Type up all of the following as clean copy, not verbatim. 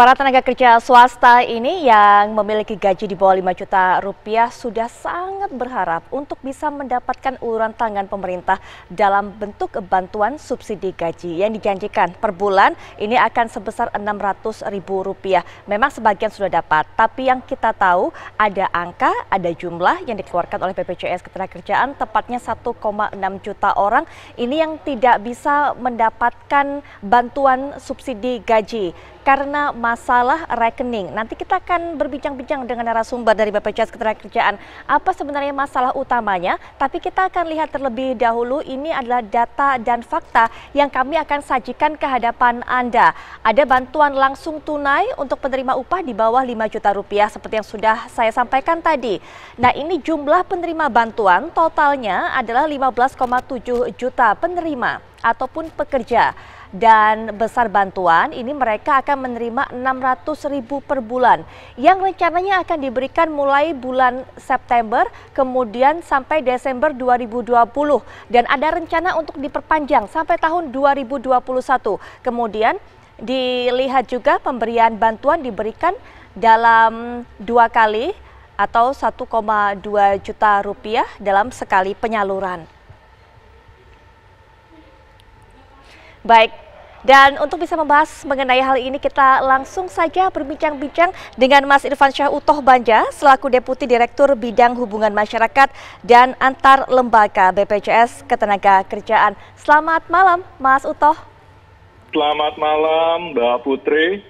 Para tenaga kerja swasta ini yang memiliki gaji di bawah 5 juta rupiah sudah sangat berharap untuk bisa mendapatkan uluran tangan pemerintah dalam bentuk bantuan subsidi gaji yang dijanjikan per bulan ini akan sebesar Rp600.000. Memang sebagian sudah dapat, tapi yang kita tahu ada angka, ada jumlah yang dikeluarkan oleh BPJS Ketenagakerjaan, tepatnya 1,6 juta orang ini yang tidak bisa mendapatkan bantuan subsidi gaji karena masalah rekening. Nanti kita akan berbincang-bincang dengan narasumber dari BPJS Ketenagakerjaan apa sebenarnya masalah utamanya, tapi kita akan lihat terlebih dahulu ini adalah data dan fakta yang kami akan sajikan ke hadapan Anda. Ada bantuan langsung tunai untuk penerima upah di bawah 5 juta rupiah seperti yang sudah saya sampaikan tadi. Nah, ini jumlah penerima bantuan totalnya adalah 15,7 juta penerima ataupun pekerja. Dan besar bantuan ini mereka akan menerima Rp600.000 per bulan yang rencananya akan diberikan mulai bulan September kemudian sampai Desember 2020 dan ada rencana untuk diperpanjang sampai tahun 2021. Kemudian dilihat juga pemberian bantuan diberikan dalam 2 kali atau 1,2 juta rupiah dalam sekali penyaluran. Baik, dan untuk bisa membahas mengenai hal ini kita langsung saja berbincang-bincang dengan Mas Irfansyah Utoh Banja selaku Deputi Direktur Bidang Hubungan Masyarakat dan Antar Lembaga BPJS Ketenagakerjaan. Selamat malam, Mas Utoh. Selamat malam, Mbak Putri.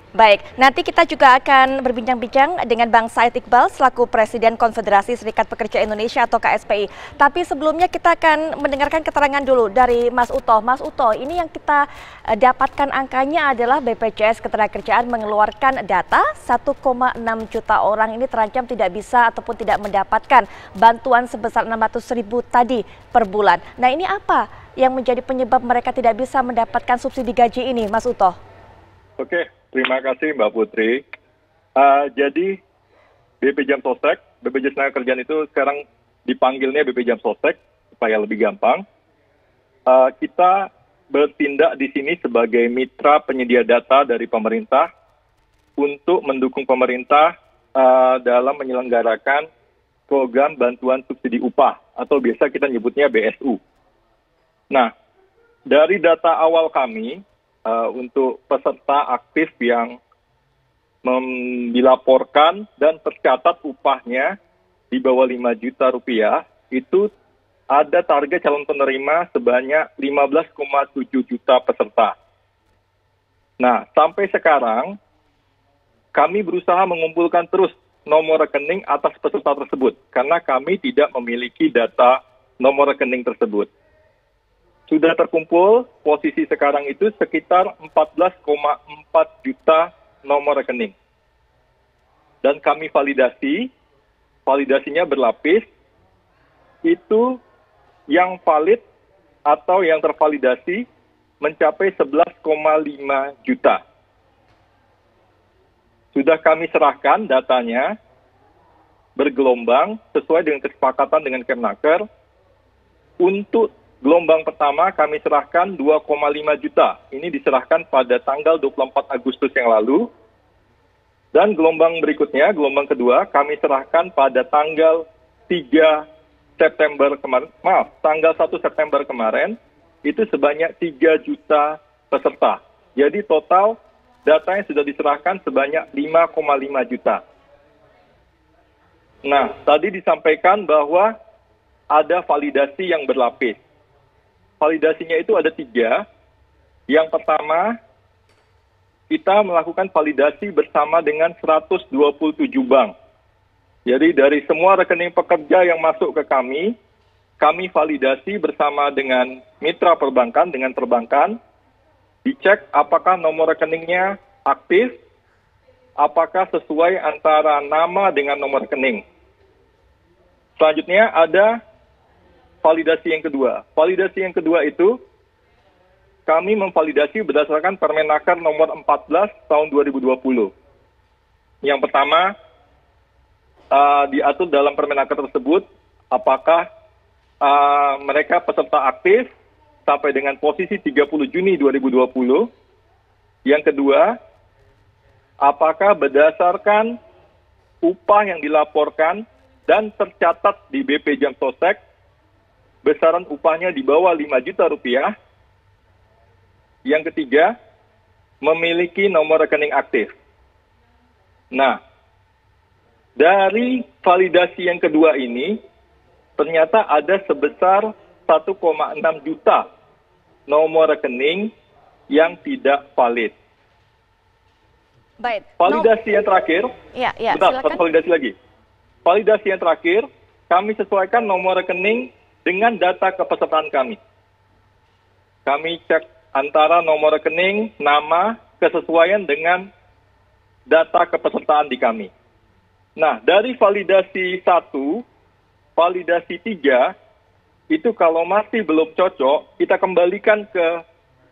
Baik, nanti kita juga akan berbincang-bincang dengan Bang Said Iqbal selaku Presiden Konfederasi Serikat Pekerja Indonesia atau KSPI. Tapi sebelumnya kita akan mendengarkan keterangan dulu dari Mas Utoh. Mas Utoh, ini yang kita dapatkan angkanya adalah BPJS Ketenagakerjaan mengeluarkan data 1,6 juta orang ini terancam tidak bisa ataupun tidak mendapatkan bantuan sebesar Rp600.000 tadi per bulan. Nah, ini apa yang menjadi penyebab mereka tidak bisa mendapatkan subsidi gaji ini, Mas Utoh? Oke. Terima kasih Mbak Putri. Jadi BPJS Ketenagakerjaan itu sekarang dipanggilnya BPJS supaya lebih gampang. Kita bertindak di sini sebagai mitra penyedia data dari pemerintah untuk mendukung pemerintah dalam menyelenggarakan program bantuan subsidi upah atau biasa kita nyebutnya BSU. Nah, dari data awal kami, untuk peserta aktif yang dilaporkan dan tercatat upahnya di bawah 5 juta rupiah, itu ada target calon penerima sebanyak 15,7 juta peserta. Nah, sampai sekarang kami berusaha mengumpulkan terus nomor rekening atas peserta tersebut karena kami tidak memiliki data nomor rekening tersebut. Sudah terkumpul posisi sekarang itu sekitar 14,4 juta nomor rekening. Dan kami validasinya berlapis, itu yang valid atau yang tervalidasi mencapai 11,5 juta. Sudah kami serahkan datanya bergelombang sesuai dengan kesepakatan dengan Kemnaker. Untuk gelombang pertama kami serahkan 2,5 juta. Ini diserahkan pada tanggal 24 Agustus yang lalu. Dan gelombang berikutnya, gelombang kedua, kami serahkan pada tanggal 3 September kemarin, tanggal 1 September kemarin, itu sebanyak 3 juta peserta. Jadi total data yang sudah diserahkan sebanyak 5,5 juta. Nah, tadi disampaikan bahwa ada validasi yang berlapis. Validasinya itu ada 3. Yang pertama, kita melakukan validasi bersama dengan 127 bank. Jadi dari semua rekening pekerja yang masuk ke kami validasi bersama dengan mitra perbankan, dengan perbankan, dicek apakah nomor rekeningnya aktif, apakah sesuai antara nama dengan nomor rekening. Selanjutnya ada validasi yang kedua. Validasi yang kedua itu kami memvalidasi berdasarkan Permenaker nomor 14 tahun 2020. Yang pertama, diatur dalam Permenaker tersebut apakah mereka peserta aktif sampai dengan posisi 30 Juni 2020. Yang kedua, apakah berdasarkan upah yang dilaporkan dan tercatat di BP Jam Sostek, besaran upahnya di bawah 5 juta rupiah. Yang ketiga, memiliki nomor rekening aktif. Nah, dari validasi yang kedua ini, ternyata ada sebesar 1,6 juta nomor rekening yang tidak valid. Baik. Validasi yang terakhir, ya, bentar, satu validasi lagi. Validasi yang terakhir, kami sesuaikan nomor rekening dengan data kepesertaan kami. Kami cek antara nomor rekening, nama, kesesuaian dengan data kepesertaan di kami. Nah, dari validasi 1, validasi 3, itu kalau masih belum cocok, kita kembalikan ke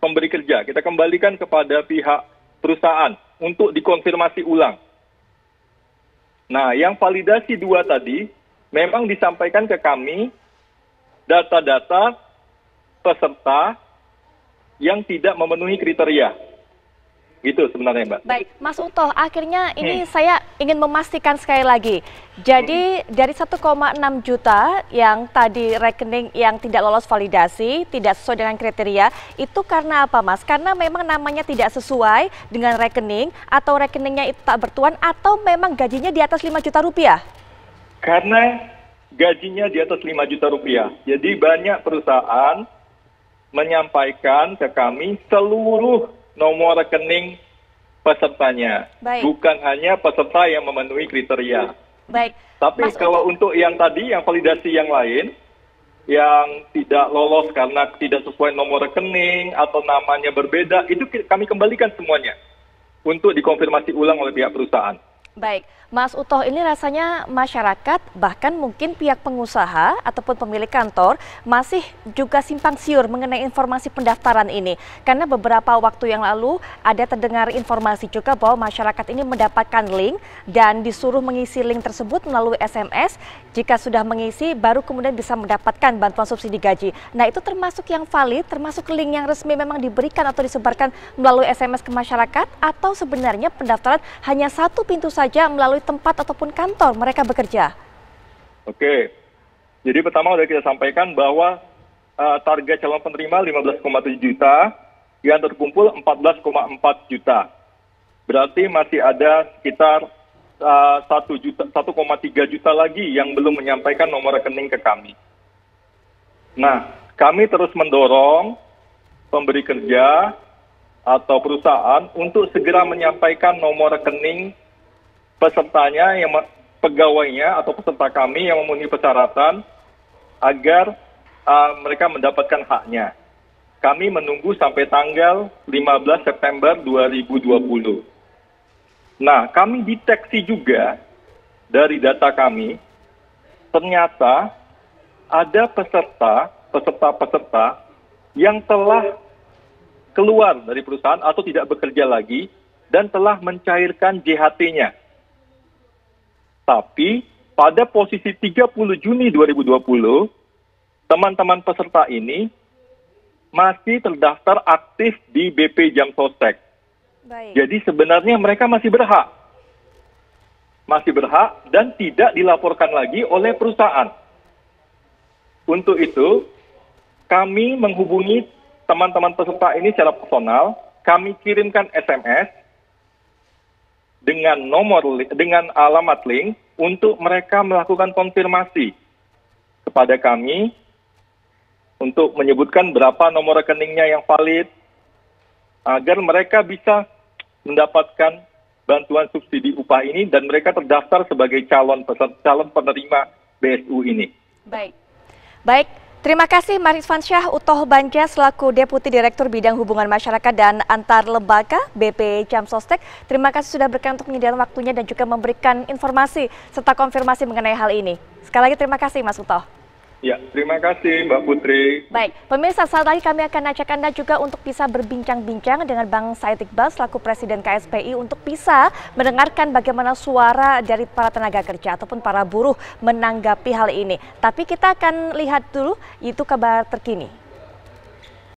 pemberi kerja, kita kembalikan kepada pihak perusahaan untuk dikonfirmasi ulang. Nah, yang validasi 2 tadi, memang disampaikan ke kami data-data peserta yang tidak memenuhi kriteria. Gitu sebenarnya, Mbak. Baik, Mas Utoh, akhirnya ini saya ingin memastikan sekali lagi. Jadi dari 1,6 juta yang tadi rekening yang tidak lolos validasi, tidak sesuai dengan kriteria, itu karena apa, Mas? Karena memang namanya tidak sesuai dengan rekening, atau rekeningnya itu tak bertuan, atau memang gajinya di atas 5 juta rupiah? Karena gajinya di atas 5 juta rupiah. Jadi banyak perusahaan menyampaikan ke kami seluruh nomor rekening pesertanya. Baik. Bukan hanya peserta yang memenuhi kriteria. Baik. Tapi Mas kalau Utoh, untuk yang tadi, yang validasi yang lain, yang tidak lolos karena tidak sesuai nomor rekening atau namanya berbeda, itu kami kembalikan semuanya untuk dikonfirmasi ulang oleh pihak perusahaan. baik, Mas Utoh, ini rasanya masyarakat, bahkan mungkin pihak pengusaha ataupun pemilik kantor masih juga simpang siur mengenai informasi pendaftaran ini. Karena beberapa waktu yang lalu ada terdengar informasi juga bahwa masyarakat ini mendapatkan link dan disuruh mengisi link tersebut melalui SMS. Jika sudah mengisi, baru kemudian bisa mendapatkan bantuan subsidi gaji. Nah, itu termasuk yang valid, termasuk link yang resmi memang diberikan atau disebarkan melalui SMS ke masyarakat, atau sebenarnya pendaftaran hanya satu pintu saja melalui tempat ataupun kantor mereka bekerja? Oke, jadi pertama sudah kita sampaikan bahwa target calon penerima 15,7 juta, yang terkumpul 14,4 juta. Berarti masih ada sekitar 1,3 juta lagi yang belum menyampaikan nomor rekening ke kami. Nah, kami terus mendorong pemberi kerja atau perusahaan untuk segera menyampaikan nomor rekening pesertanya, yang pegawainya atau peserta kami yang memenuhi persyaratan agar mereka mendapatkan haknya. Kami menunggu sampai tanggal 15 September 2020. Nah, kami deteksi juga dari data kami, ternyata ada peserta yang telah keluar dari perusahaan atau tidak bekerja lagi dan telah mencairkan JHT-nya. Tapi pada posisi 30 Juni 2020, teman-teman peserta ini masih terdaftar aktif di BP Jam Sostek. Baik. Jadi sebenarnya mereka masih berhak dan tidak dilaporkan lagi oleh perusahaan. Untuk itu, kami menghubungi teman-teman peserta ini secara personal, kami kirimkan SMS dengan alamat link untuk mereka melakukan konfirmasi kepada kami untuk menyebutkan berapa nomor rekeningnya yang valid agar mereka bisa mendapatkan bantuan subsidi upah ini dan mereka terdaftar sebagai calon penerima BSU ini. Baik. Terima kasih Mas Irfansyah Utoh Banja selaku Deputi Direktur Bidang Hubungan Masyarakat dan Antar Lembaga BP Jam Sostek. Terima kasih sudah berkenan untuk menyediakan waktunya dan juga memberikan informasi serta konfirmasi mengenai hal ini. Sekali lagi terima kasih Mas Utoh. Ya, terima kasih Mbak Putri. Baik, pemirsa, saat lagi kami akan ajak Anda juga untuk bisa berbincang-bincang dengan Bang Said Iqbal selaku Presiden KSPI untuk bisa mendengarkan bagaimana suara dari para tenaga kerja ataupun para buruh menanggapi hal ini. Tapi kita akan lihat dulu itu kabar terkini.